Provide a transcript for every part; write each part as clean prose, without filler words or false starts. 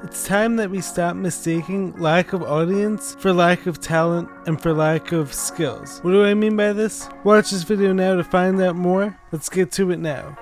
It's time that we stop mistaking lack of audience for lack of talent and for lack of skills. What do I mean by this? Watch this video now to find out more. Let's get to it now.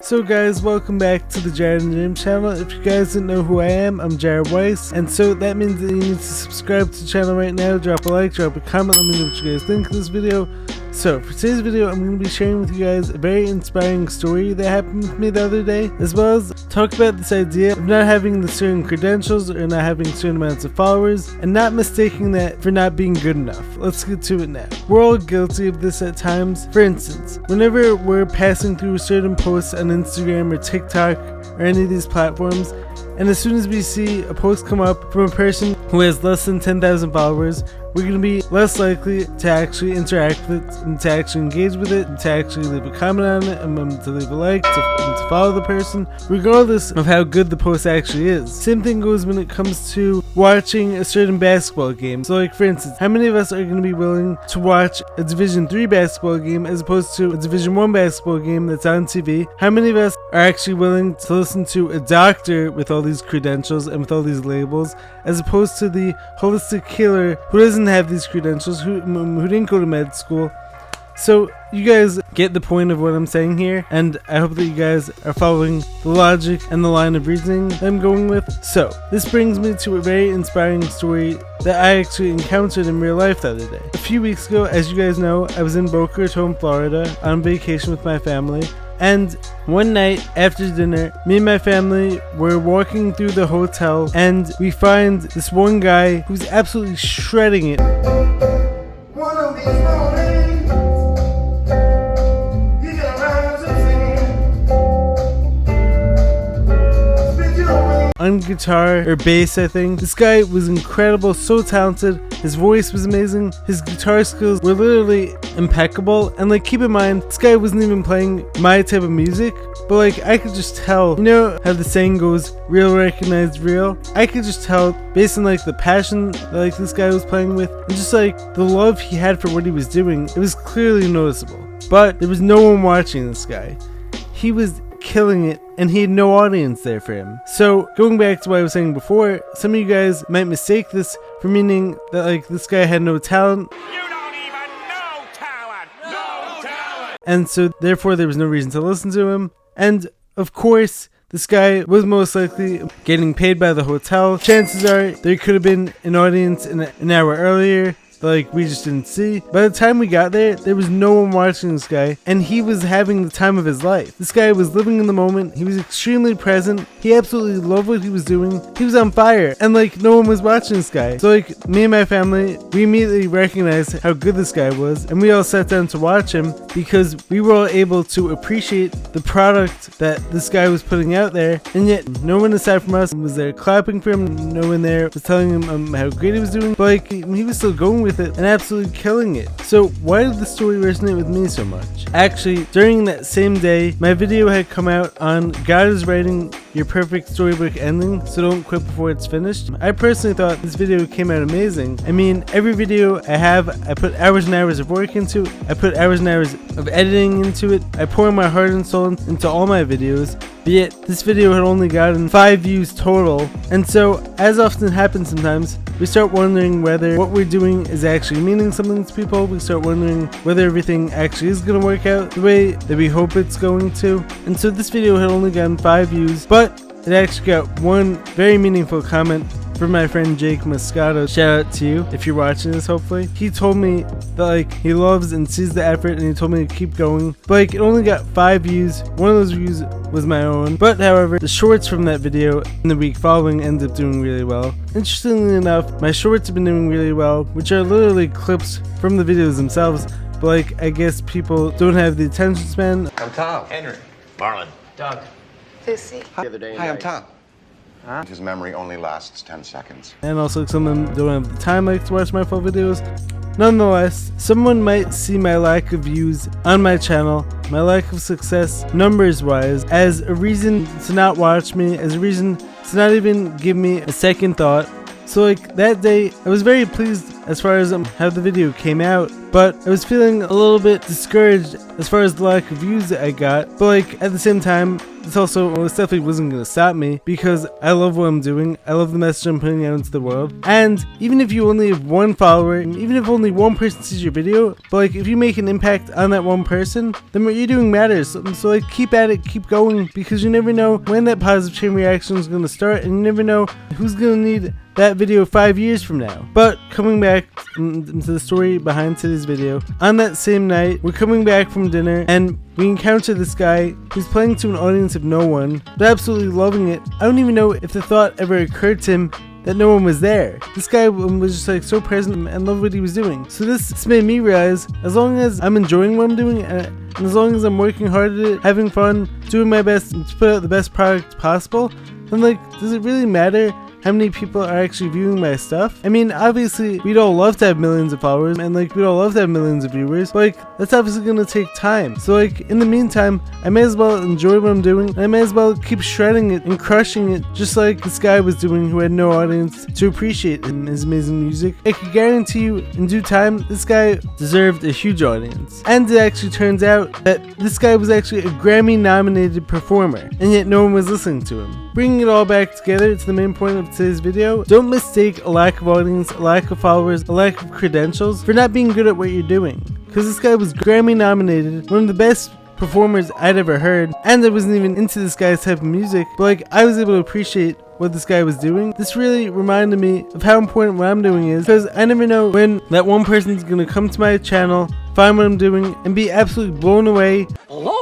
So guys, welcome back to the Jared and James channel. If you guys didn't know who I am, I'm Jared Weiss, and so that means that you need to subscribe to the channel right now, drop a like, drop a comment, let me know what you guys think of this video. So for today's video, I'm going to be sharing with you guys a very inspiring story that happened with me the other day, as well as talk about this idea of not having the certain credentials or not having certain amounts of followers and not mistaking that for not being good enough. Let's get to it now. We're all guilty of this at times. For instance, whenever we're passing through certain posts on Instagram or TikTok or any of these platforms, and as soon as we see a post come up from a person who has less than 10,000 followers, we're going to be less likely to actually interact with it, and to actually engage with it, and to actually leave a comment on it, and to leave a like, and to follow the person, regardless of how good the post actually is. Same thing goes when it comes to watching a certain basketball game. So like for instance, how many of us are going to be willing to watch a Division 3 basketball game as opposed to a Division 1 basketball game that's on TV? How many of us are actually willing to listen to a doctor with all these credentials and with all these labels as opposed to the holistic healer who doesn't have these credentials, who didn't go to med school? So you guys get the point of what I'm saying here, and I hope that you guys are following the logic and the line of reasoning that I'm going with. So this brings me to a very inspiring story that I actually encountered in real life the other day. A few weeks ago, as you guys know, I was in Boca Raton, Florida on vacation with my family. And one night after dinner, me and my family were walking through the hotel and we find this one guy who's absolutely shredding it. One of these mornings, you get around to sing. On guitar or bass, I think. This guy was incredible, so talented. His voice was amazing. His guitar skills were literally impeccable. And like, keep in mind, this guy wasn't even playing my type of music, but like, I could just tell, you know how the saying goes, real recognized real? I could just tell based on like the passion that like this guy was playing with and just like the love he had for what he was doing. It was clearly noticeable, but there was no one watching this guy. He was killing it and he had no audience there for him. So going back to what I was saying before, some of you guys might mistake this for meaning that like this guy had no talent. You don't even know talent! No talent! And so therefore there was no reason to listen to him. And of course, this guy was most likely getting paid by the hotel. Chances are there could have been an audience an hour earlier, like we just didn't see. By the time we got there, there was no one watching this guy, and he was having the time of his life. This guy was living in the moment. He was extremely present. He absolutely loved what he was doing. He was on fire, and like no one was watching this guy. So like me and my family, we immediately recognized how good this guy was, and we all sat down to watch him because we were all able to appreciate the product that this guy was putting out there. And yet no one aside from us was there clapping for him. No one there was telling him how great he was doing, but like he was still going with it and absolutely killing it. So why did the story resonate with me so much? Actually, during that same day, my video had come out on God is writing your perfect storybook ending, so don't quit before it's finished. I personally thought this video came out amazing. I mean, every video I have, I put hours and hours of work into. I put hours and hours of editing into it. I pour my heart and soul into all my videos. But yet, this video had only gotten 5 views total. And so, as often happens sometimes, we start wondering whether what we're doing is actually meaning something to people. We start wondering whether everything actually is going to work out the way that we hope it's going to. And so this video had only gotten 5 views, but it actually got one very meaningful comment from my friend Jake Moscato. Shout out to you if you're watching this, hopefully. He told me that like he loves and sees the effort, and he told me to keep going. But like it only got 5 views. One of those views was my own. But however, the shorts from that video in the week following ended up doing really well. Interestingly enough, my shorts have been doing really well, which are literally clips from the videos themselves. But like I guess people don't have the attention span. I'm Tom. Henry. Marlon. Doug. Lucy. Hi, I'm Tom. His memory only lasts 10 seconds. And also some of them don't have the time like to watch my full videos. Nonetheless, someone might see my lack of views on my channel, my lack of success numbers wise, as a reason to not watch me, as a reason to not even give me a second thought. So like that day, I was very pleased as far as how the video came out, but I was feeling a little bit discouraged as far as the lack of views that I got. But like at the same time, this definitely wasn't going to stop me, because I love what I'm doing. I love the message I'm putting out into the world. And even if you only have one follower, even if only one person sees your video, but like if you make an impact on that one person, then what you're doing matters. So like keep at it, keep going, because you never know when that positive chain reaction is going to start, and you never know who's going to need that video 5 years from now. But coming back into the story behind today's video, on that same night, we're coming back from dinner and we encounter this guy who's playing to an audience of no one, but absolutely loving it. I don't even know if the thought ever occurred to him that no one was there. This guy was just like so present and loved what he was doing. So this made me realize, as long as I'm enjoying what I'm doing, and as long as I'm working hard at it, having fun, doing my best to put out the best product possible, then like, does it really matter how many people are actually viewing my stuff? I mean, obviously, we'd all love to have millions of followers, and like, we'd all love to have millions of viewers, but like, that's obviously gonna take time. So like, in the meantime, I may as well enjoy what I'm doing, and I may as well keep shredding it and crushing it, just like this guy was doing who had no audience to appreciate in his amazing music. I can guarantee you, in due time, this guy deserved a huge audience. And it actually turns out that this guy was actually a Grammy-nominated performer, and yet no one was listening to him. Bringing it all back together to the main point of today's video, don't mistake a lack of audience, a lack of followers, a lack of credentials for not being good at what you're doing. Because this guy was Grammy nominated, one of the best performers I'd ever heard, and I wasn't even into this guy's type of music, but like, I was able to appreciate what this guy was doing. This really reminded me of how important what I'm doing is, because I never know when that one person's gonna come to my channel, find what I'm doing, and be absolutely blown away. Hello,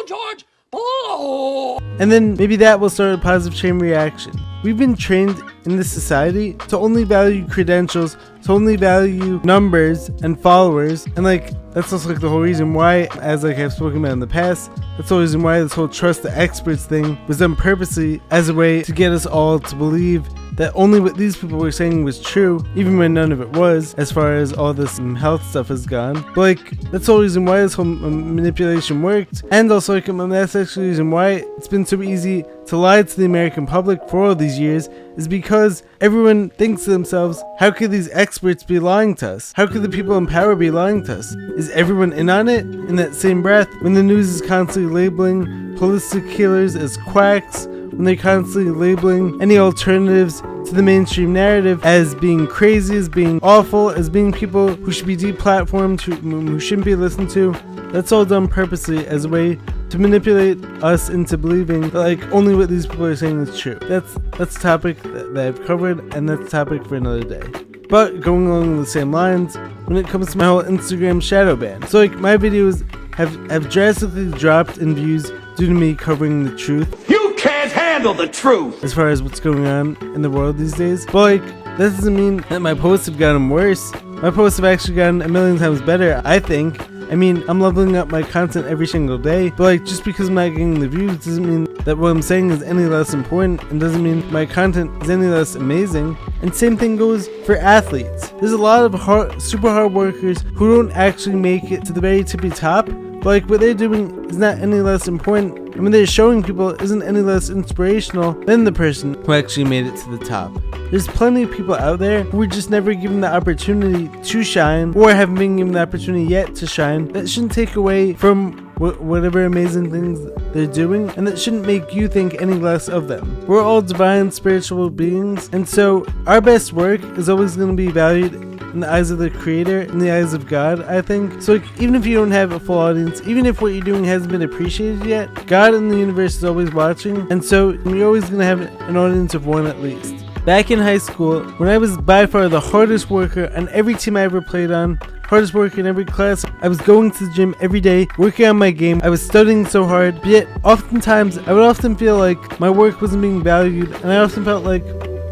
George. Hello. And then maybe that will start a positive chain reaction. We've been trained in this society to only value credentials, to only value numbers and followers, and like, that's also like the whole reason why, as like I've spoken about in the past, that's the whole reason why this whole trust the experts thing was done purposely as a way to get us all to believe that only what these people were saying was true, even when none of it was, as far as all this health stuff has gone. But like, that's the whole reason why this whole manipulation worked, and also like, that's actually the reason why it's been so easy to lie to the American public for all these years, is because everyone thinks to themselves, how could these experts be lying to us? How could the people in power be lying to us? Is everyone in on it? In that same breath, when the news is constantly labeling holistic healers as quacks, when they're constantly labeling any alternatives to the mainstream narrative as being crazy, as being awful, as being people who should be deplatformed, who shouldn't be listened to, that's all done purposely as a way to manipulate us into believing that like only what these people are saying is true. That's a topic that I've covered, and that's a topic for another day. But going along the same lines, when it comes to my whole Instagram shadow ban, so like, my videos have drastically dropped in views due to me covering the truth. You can't handle the truth! As far as what's going on in the world these days. But like, that doesn't mean that my posts have gotten worse. My posts have actually gotten a million times better, I think. I mean, I'm leveling up my content every single day, but like, just because I'm not getting the views doesn't mean that what I'm saying is any less important, and doesn't mean my content is any less amazing. And same thing goes for athletes. There's a lot of super hard workers who don't actually make it to the very tippy top, but like, what they're doing is not any less important, and what they're showing people isn't any less inspirational than the person who actually made it to the top. There's plenty of people out there who were just never given the opportunity to shine, or haven't been given the opportunity yet to shine. That shouldn't take away from whatever amazing things they're doing, and that shouldn't make you think any less of them. We're all divine spiritual beings, and so our best work is always going to be valued in the eyes of the creator, in the eyes of God, I think. So like, even if you don't have a full audience, even if what you're doing hasn't been appreciated yet, God in the universe is always watching, and so you're always going to have an audience of one at least. Back in high school, when I was by far the hardest worker on every team I ever played on, hardest worker in every class, I was going to the gym every day, working on my game, I was studying so hard, but yet oftentimes I would often feel like my work wasn't being valued, and I often felt like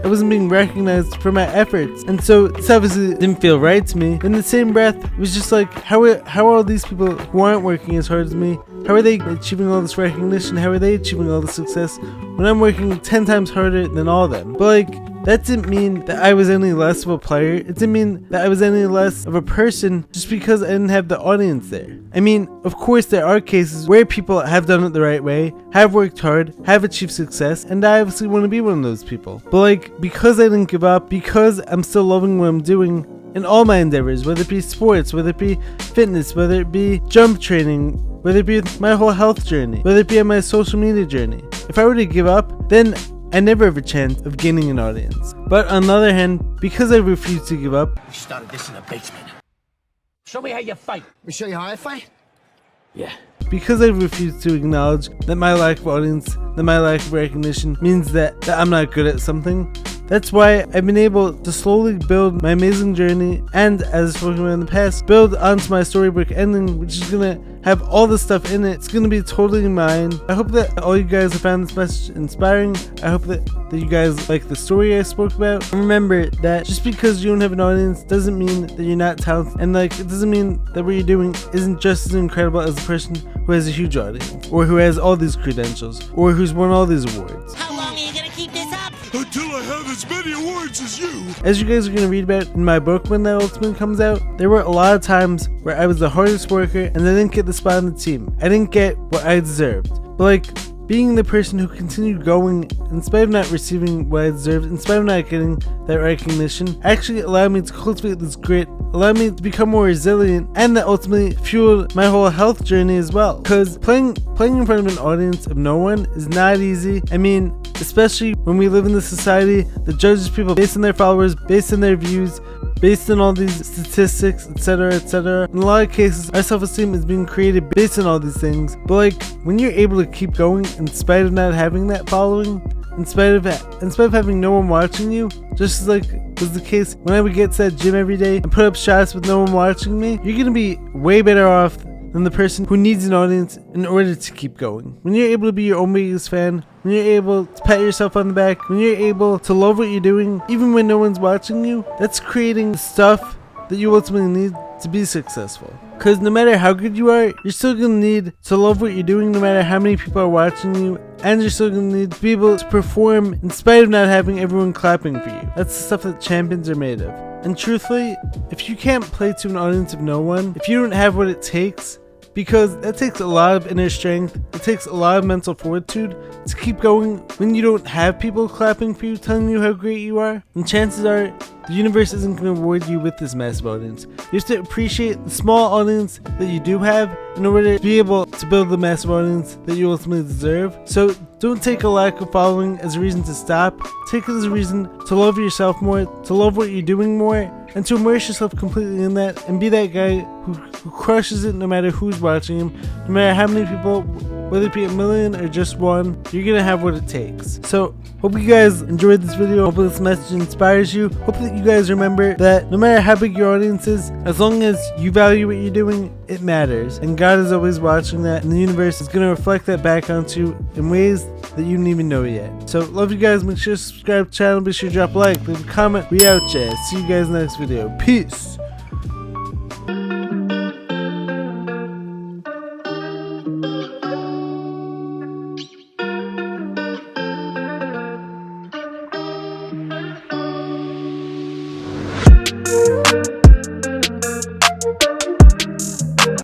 I wasn't being recognized for my efforts. And so this obviously didn't feel right to me. In the same breath, it was just like, how are all these people who aren't working as hard as me, how are they achieving all this recognition? How are they achieving all this success when I'm working 10 times harder than all of them? But like, that didn't mean that I was any less of a player. It didn't mean that I was any less of a person just because I didn't have the audience there. I mean, of course there are cases where people have done it the right way, have worked hard, have achieved success, and I obviously want to be one of those people. But like, because I didn't give up, because I'm still loving what I'm doing in all my endeavors, whether it be sports, whether it be fitness, whether it be jump training, whether it be my whole health journey, whether it be on my social media journey. If I were to give up, then I never have a chance of gaining an audience. But on the other hand, because I refuse to give up, We started this in the basement. Show me how you fight. We show you how I fight? Yeah. because I refuse to acknowledge that my lack of audience, that my lack of recognition means that I'm not good at something. That's why I've been able to slowly build my amazing journey and, as I've spoken about in the past, build onto my storybook ending, which is gonna have all this stuff in it. It's gonna be totally mine. I hope that all you guys have found this message inspiring. I hope that you guys like the story I spoke about. And remember that just because you don't have an audience doesn't mean that you're not talented, and like, it doesn't mean that what you're doing isn't just as incredible as the person who has a huge audience, or who has all these credentials, or who's won all these awards. How long are you gonna keep this up? Until I have as many awards as you. As you guys are going to read about in my book when that ultimately comes out, there were a lot of times where I was the hardest worker and I didn't get the spot on the team. I didn't get what I deserved. But like, being the person who continued going in spite of not receiving what I deserved, in spite of not getting that recognition, actually allowed me to cultivate this grit, allowed me to become more resilient, and that ultimately fueled my whole health journey as well. Because playing in front of an audience of no one is not easy. I mean, especially when we live in this society that judges people based on their followers, based on their views, based on all these statistics, etc., etc. In a lot of cases, our self-esteem is being created based on all these things. But like, when you're able to keep going in spite of not having that following, in spite of having no one watching you, just as like was the case when I would get to that gym every day and put up shots with no one watching me, you're gonna be way better off than the person who needs an audience in order to keep going. When you're able to be your own biggest fan, when you're able to pat yourself on the back, when you're able to love what you're doing, even when no one's watching you, that's creating the stuff that you ultimately need to be successful. Because no matter how good you are, you're still gonna need to love what you're doing no matter how many people are watching you, and you're still gonna need to be able to perform in spite of not having everyone clapping for you. That's the stuff that champions are made of. And truthfully, if you can't play to an audience of no one, if you don't have what it takes, because that takes a lot of inner strength, it takes a lot of mental fortitude to keep going when you don't have people clapping for you, telling you how great you are, and chances are the universe isn't going to reward you with this massive audience. You have to appreciate the small audience that you do have in order to be able to build the massive audience that you ultimately deserve. So don't take a lack of following as a reason to stop. Take it as a reason to love yourself more, to love what you're doing more, and to immerse yourself completely in that and be that guy who crushes it no matter who's watching him, no matter how many people, whether it be a million or just one, you're gonna have what it takes. So hope you guys enjoyed this video. Hope this message inspires you. Hope that you guys remember that no matter how big your audience is, as long as you value what you're doing, it matters. And God is always watching that, and the universe is gonna reflect that back onto you in ways that you didn't even know yet. So love you guys. Make sure to subscribe to the channel. Be sure to drop a like, leave a comment. We out, chat. See you guys next video. Peace.